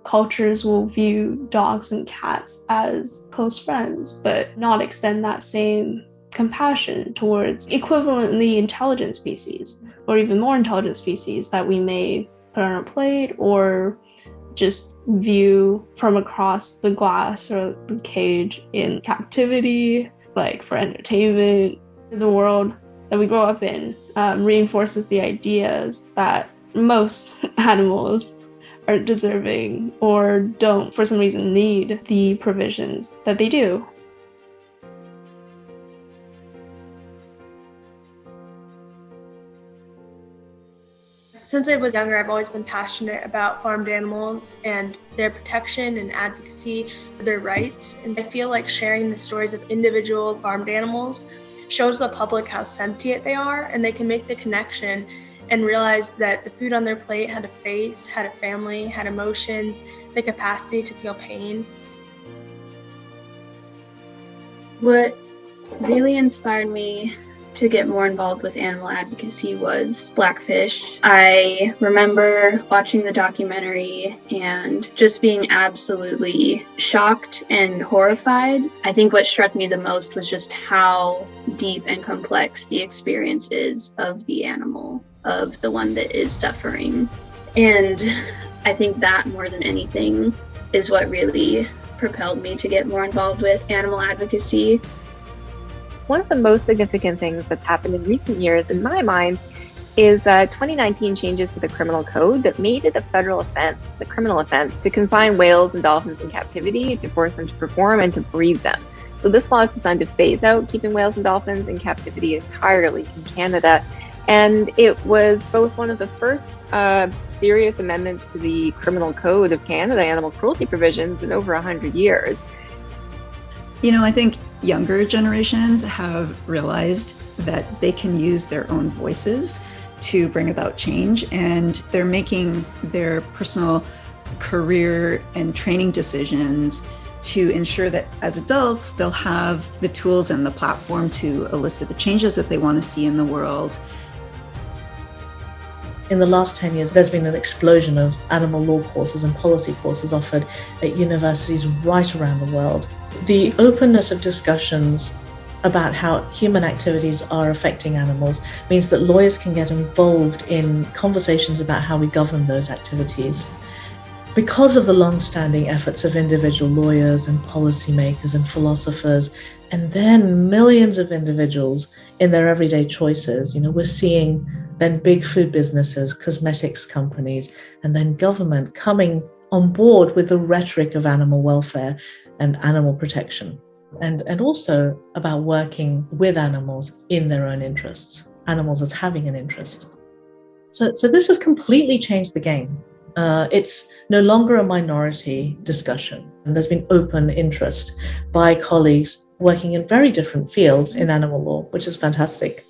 cultures will view dogs and cats as close friends, but not extend that same compassion towards equivalently intelligent species, or even more intelligent species that we may put on our plate or just view from across the glass or the cage in captivity, like for entertainment. The world that we grow up in reinforces the ideas that most animals aren't deserving or don't, for some reason, need the provisions that they do. Since I was younger, I've always been passionate about farmed animals and their protection and advocacy for their rights. And I feel like sharing the stories of individual farmed animals shows the public how sentient they are, and they can make the connection and realize that the food on their plate had a face, had a family, had emotions, the capacity to feel pain. What really inspired me to get more involved with animal advocacy was Blackfish. I remember watching the documentary and just being absolutely shocked and horrified. I think what struck me the most was just how deep and complex the experience is of the animal, of the one that is suffering. And I think that more than anything is what really propelled me to get more involved with animal advocacy. One of the most significant things that's happened in recent years, in my mind, is 2019 changes to the criminal code that made it a federal offense, a criminal offense, to confine whales and dolphins in captivity, to force them to perform and to breed them. So this law is designed to phase out keeping whales and dolphins in captivity entirely in Canada. And it was both one of the first serious amendments to the criminal code of Canada, animal cruelty provisions, in over 100 years. You know, I think younger generations have realized that they can use their own voices to bring about change, and they're making their personal career and training decisions to ensure that as adults, they'll have the tools and the platform to elicit the changes that they want to see in the world. In the last 10 years, there's been an explosion of animal law courses and policy courses offered at universities right around the world. The openness of discussions about how human activities are affecting animals means that lawyers can get involved in conversations about how we govern those activities. Because of the long-standing efforts of individual lawyers and policymakers and philosophers, and then millions of individuals in their everyday choices, we're seeing then big food businesses, cosmetics companies, and then government coming on board with the rhetoric of animal welfare and animal protection, and also about working with animals in their own interests, animals as having an interest. So this has completely changed the game. It's no longer a minority discussion, and there's been open interest by colleagues working in very different fields in animal law, which is fantastic.